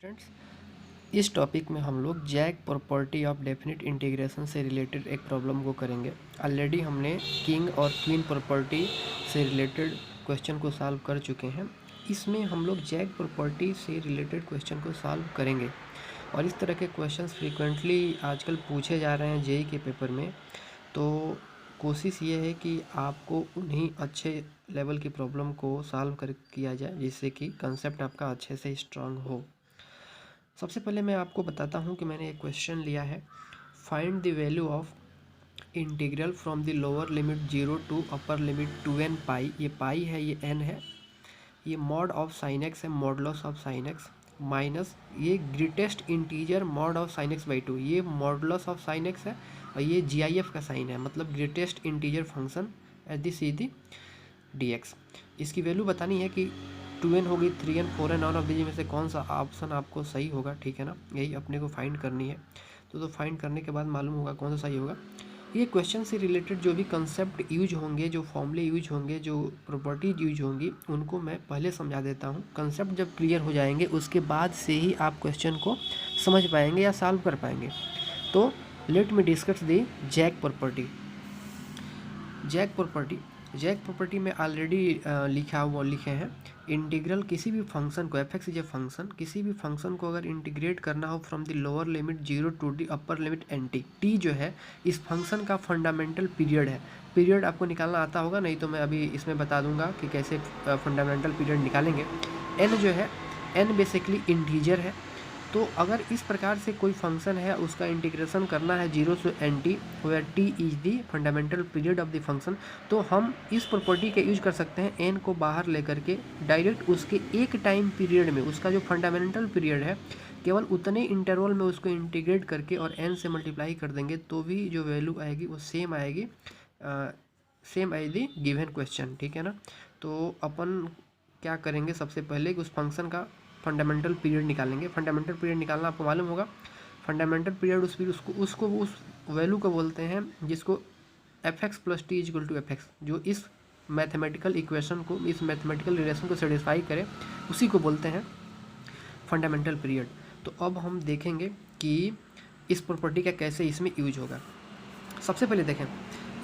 Students, इस topic में हम लोग jack property of definite integration से रिलेटेड एक प्रॉब्लम को करेंगे। ऑलरेडी हमने किंग और क्वीन प्रॉपर्टी से रिलेटेड क्वेश्चन को सॉल्व कर चुके हैं। इसमें हम लोग जैक प्रॉपर्टी से रिलेटेड क्वेश्चन को सॉल्व करेंगे और इस तरह के क्वेश्चंस फ्रीक्वेंटली आजकल पूछे जा रहे हैं जेई के पेपर में। तो कोशिश ये है कि आपको उन्हीं अच्छे लेवल की प्रॉब्लम को सॉल्व कर किया जाए जिससे कि कंसेप्ट आपका अच्छे से स्ट्रांग हो। सबसे पहले मैं आपको बताता हूँ कि मैंने एक क्वेश्चन लिया है, find the value of integral from the lower limit 0 to upper limit 2n पाई। ये पाई है, ये n है, ये मॉड ऑफ साइन एक्स है, modulus of sine x, minus ये greatest integer mod of sine x by 2, ये modulus of sine x है और ये GIF का साइन है, मतलब greatest integer function at the C the dx। इसकी वैल्यू बतानी है कि 2n होगी, 3n, 4n और ऑफ दीजिए में से कौन सा ऑप्शन आपको सही होगा, ठीक है ना। यही अपने को फाइंड करनी है। तो फाइंड करने के बाद मालूम होगा कौन सा सही होगा। ये क्वेश्चन से रिलेटेड जो भी कंसेप्ट यूज होंगे, जो फॉर्मूले यूज होंगे, जो प्रॉपर्टीज यूज होंगी, उनको मैं पहले समझा देता हूँ। कंसेप्ट जब क्लियर हो जाएंगे उसके बाद से ही आप क्वेश्चन को समझ पाएंगे या सॉल्व कर पाएंगे। तो let me discuss the Jack property. Jack property में ऑलरेडी लिखे हैं, इंटीग्रल किसी भी फंक्शन को, F X is a function, किसी भी फंक्शन को अगर इंटीग्रेट करना हो from the lower limit 0 to the upper limit nt। T जो है इस फंक्शन का फंडामेंटल पीरियड है। पीरियड आपको निकालना आता होगा, नहीं तो मैं अभी इसमें बता दूंगा कि कैसे फंडामेंटल पीरियड निकालेंगे। n जो है, n बेसिकली इंटीजर है। तो अगर इस प्रकार से कोई फंक्शन है, उसका इंटीग्रेशन करना है 0 से nt where t is the fundamental period of the function, तो हम इस प्रॉपर्टी का यूज कर सकते हैं n को बाहर लेकर के डायरेक्ट उसके एक टाइम पीरियड में, उसका जो फंडामेंटल पीरियड है केवल उतने इंटरवल में उसको इंटीग्रेट करके और n से मल्टीप्लाई कर देंगे तो भी जो वैल्यू आएगी वो सेम आएगी, same as the given question, ठीक है ना। तो अपन क्या करेंगे, सबसे पहले उस फंक्शन का फंडामेंटल पीरियड निकालेंगे। फंडामेंटल पीरियड निकालना आपको मालूम होगा। फंडामेंटल पीरियड उस वैल्यू को बोलते हैं जिसको F X plus T is equal to F X, जो इस मैथमेटिकल इक्वेशन को, इस मैथमेटिकल रिलेशन को सेटिस्फाई करे, उसी को बोलते हैं फंडामेंटल पीरियड। तो अब हम देखेंगे कि इस प्रॉपर्टी का कैसे इसमें यूज होगा। सबसे पहले देखें,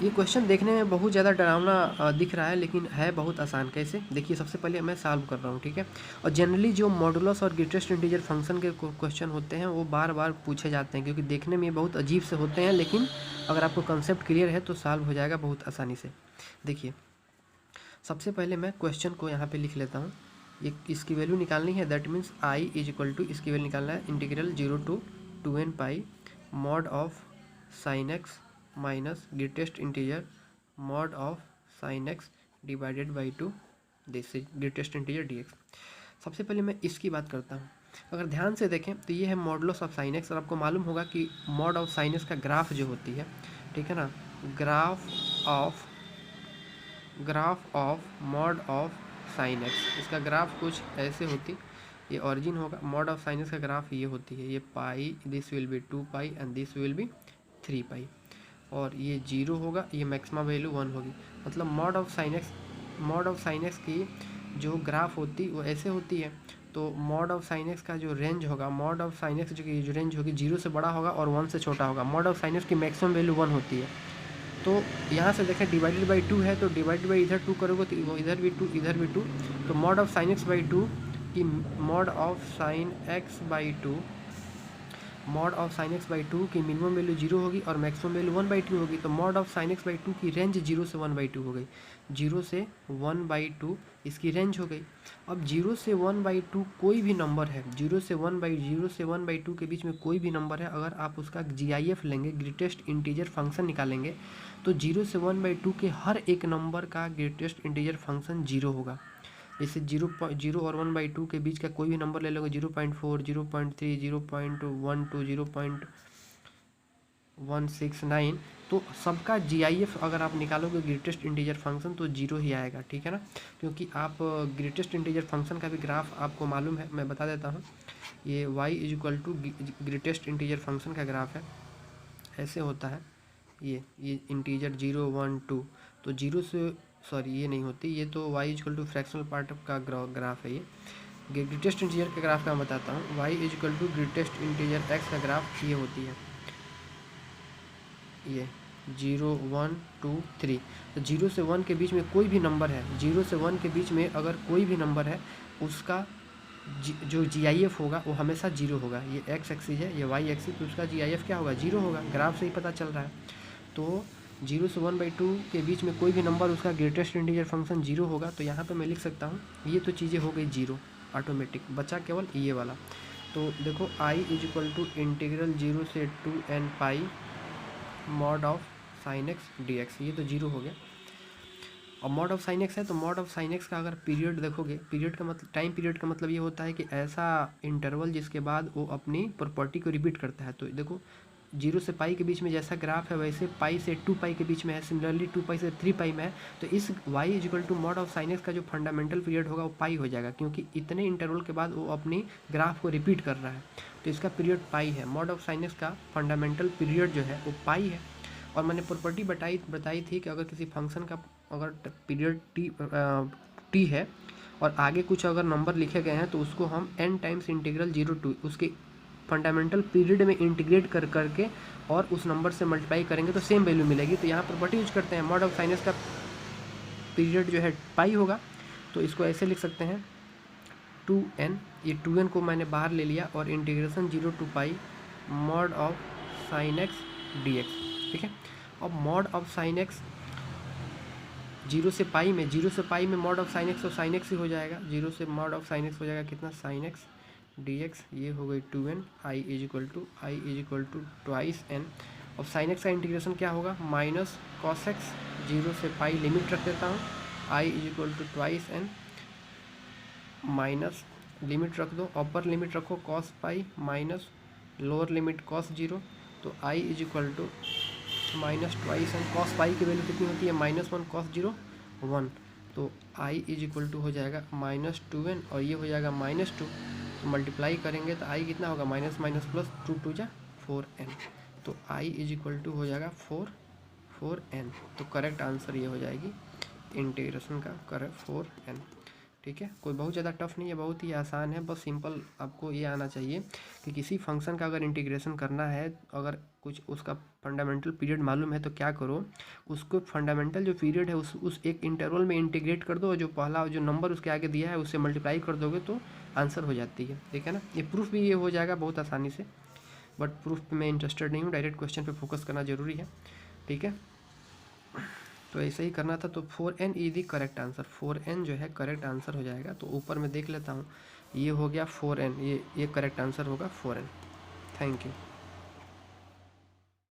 ये क्वेश्चन देखने में बहुत ज़्यादा डरावना दिख रहा है लेकिन है बहुत आसान। कैसे, देखिए सबसे पहले मैं सॉल्व कर रहा हूँ, ठीक है। और जनरली जो मॉडुलस और ग्रेटेस्ट इंटीजर फंक्शन के क्वेश्चन होते हैं वो बार बार पूछे जाते हैं क्योंकि देखने में बहुत अजीब से होते हैं, लेकिन अगर आपको कंसेप्ट क्लियर है तो सॉल्व हो जाएगा बहुत आसानी से। देखिए सबसे पहले मैं क्वेश्चन को यहाँ पर लिख लेता हूँ। ये इसकी वैल्यू निकालनी है, that means I is equal to, इसकी वैल्यू निकालना है integral 0 to 2n pi mod of sine x minus greatest integer mod of sine X divided by 2, this is greatest integer dx। सबसे पहले मैं इसकी बात करता हूँ। अगर ध्यान से देखें तो ये है मॉडुलस ऑफ साइन एक्स, और आपको मालूम होगा कि मॉड ऑफ साइन एक्स का ग्राफ जो होती है, ठीक है ना, graph of mod of sine x, इसका ग्राफ कुछ ऐसे होती, ये ऑरिजिन होगा, मॉड ऑफ साइन एक्स का ग्राफ ये होती है, ये pi, this will be 2 pi and this will be 3 pi, और ये 0 होगा, ये मैक्सिमम वैल्यू 1 होगी। मतलब मॉड ऑफ साइन एक्स की जो ग्राफ होती वो ऐसे होती है। तो मॉड ऑफ साइन एक्स का जो रेंज होगा, मॉड ऑफ साइन एक्स जो रेंज होगी 0 से बड़ा होगा और 1 से छोटा होगा। मॉड ऑफ साइन एक्स की मैक्सिमम वैल्यू 1 होती है। तो यहाँ से देखें डिवाइडेड बाई 2 है, तो डिवाइडेड बाई इधर 2 करोगे तो वो इधर भी 2, इधर भी 2। तो mod of sine x by 2 की mod of sine x by 2, mod of sine x by 2 की मिनिमम वैल्यू 0 होगी और मैक्सिमम वैल्यू 1/2 होगी। तो mod of sine x by 2 की रेंज 0 से 1/2 हो गई, 0 से 1/2 इसकी रेंज हो गई। अब 0 से 1/2 कोई भी नंबर है, 0 से 1/2 के बीच में कोई भी नंबर है, अगर आप उसका GIF लेंगे, ग्रेटेस्ट इंटीजर फंक्शन निकालेंगे, तो 0 से 1/2 के हर एक नंबर का ग्रेटेस्ट इंटीजर फंक्शन 0 होगा। जैसे 0 और 1/2 के बीच का कोई भी नंबर ले लोगे, 0.4, 0.3, 0.12, 0.169, तो सबका GIF अगर आप निकालोगे ग्रेटेस्ट इंटीजर फंक्शन तो 0 ही आएगा, ठीक है ना। क्योंकि आप ग्रेटेस्ट इंटीजर फंक्शन का भी ग्राफ आपको मालूम है, मैं बता देता हूँ। ये y is equal to greatest integer function का ग्राफ है, ऐसे होता है। ये इंटीजर 0, 1, 2, तो 0 से, सॉरी ये नहीं होती, ये तो y equal to fractional part का ग्राफ है। ये ग्रेटेस्ट इंटीजर के ग्राफ का मैं बताता हूँ। y is equal to greatest integer x का ग्राफ ये होती है, ये 0 1 2 3। तो 0 से 1 के बीच में कोई भी नंबर है, 0 से 1 के बीच में अगर कोई भी नंबर है उसका जो GIF होगा वो हमेशा 0 होगा। ये x एक्सिस है, ये y एक्सिस, तो उसका GIF क्या होगा, 0 होगा। ग्राफ से ही पता चल रहा है। तो 0 से 1/2 के बीच में कोई भी नंबर उसका ग्रेटेस्ट इंटीजर फंक्शन 0 होगा। तो यहाँ पे मैं लिख सकता हूँ, ये तो चीज़ें हो गई 0 ऑटोमेटिक, बचा केवल ये वाला। तो देखो i is equal to integral 0 से 2n pi mod of sine X dx, ये तो 0 हो गया। और मॉड ऑफ साइन एक्स है, तो मॉड ऑफ साइन एक्स का अगर पीरियड देखोगे, पीरियड का मतलब, टाइम पीरियड का मतलब ये होता है कि ऐसा इंटरवल जिसके बाद वो अपनी प्रॉपर्टी को रिपीट करता है। तो देखो 0 से पाई के बीच में जैसा ग्राफ है वैसे पाई से 2 पाई के बीच में है, सिमिलरली 2 पाई से 3 पाई में है। तो इस y is equal to mod of sine x का जो फंडामेंटल पीरियड होगा वो पाई हो जाएगा, क्योंकि इतने इंटरवल के बाद वो अपनी ग्राफ को रिपीट कर रहा है। तो इसका पीरियड पाई है। मॉड ऑफ साइन एक्स का फंडामेंटल पीरियड जो है वो पाई है। और मैंने प्रॉपर्टी बताई थी कि अगर किसी फंक्शन का अगर पीरियड टी है और आगे कुछ अगर नंबर लिखे गए हैं तो उसको हम n टाइम्स इंटीग्रल 0 टू उसके फंडामेंटल पीरियड में इंटीग्रेट करके और उस नंबर से मल्टीप्लाई करेंगे तो सेम वैल्यू मिलेगी। तो यहाँ प्रॉपर्टी यूज करते हैं, मॉड ऑफ साइन एक्स का पीरियड जो है पाई होगा। तो इसको ऐसे लिख सकते हैं 2n, ये 2n को मैंने बाहर ले लिया और integration 0 to pi mod of sine X dx, ठीक है। अब मॉड ऑफ साइन एक्स 0 से पाई में मॉड ऑफ साइन एक्स, तो साइन एक्स ही हो जाएगा। 0 से मॉड ऑफ साइन एक्स हो जाएगा कितना, साइन एक्स dx, ये हो गई 2n। i is equal to twice n। अब साइन एक्स का इंटीग्रेशन क्या होगा, माइनस कॉस एक्स, 0 से पाई लिमिट रख देता हूँ, i is equal to twice n minus limit रख दो, अपर लिमिट रखो cos pi minus lower limit cos 0। तो i is equal to minus twice N, cos pi की वैल्यू कितनी होती है, -1 कॉस 0 1। तो i इज इक्वल टू हो जाएगा -2n और ये हो जाएगा -2। तो मल्टीप्लाई करेंगे तो i कितना होगा, माइनस माइनस प्लस 2 2 जा 4n। तो i इज इक्वल टू हो जाएगा 4n। तो करेक्ट आंसर ये हो जाएगी इंटीग्रेशन का करेक्ट 4n, ठीक है। कोई बहुत ज़्यादा टफ नहीं है, बहुत ही आसान है। बस सिंपल आपको ये आना चाहिए कि किसी फंक्शन का अगर इंटीग्रेशन करना है, अगर कुछ उसका फंडामेंटल पीरियड मालूम है तो क्या करो, उसको फंडामेंटल जो पीरियड है उस एक इंटरवल में इंटीग्रेट कर दो और जो पहला जो नंबर उसके आगे दिया है उससे मल्टीप्लाई कर दोगे तो आंसर हो जाती है, ठीक है ना। ये प्रूफ भी ये हो जाएगा बहुत आसानी से, बट प्रूफ पे मैं इंटरेस्टेड नहीं हूँ, डायरेक्ट क्वेश्चन पे फोकस करना ज़रूरी है, ठीक है। तो ऐसे ही करना था। तो 4n is the correct answer, 4n जो है करेक्ट आंसर हो जाएगा। तो ऊपर में देख लेता हूँ, ये हो गया 4n, ये करेक्ट आंसर होगा 4n। Thank you.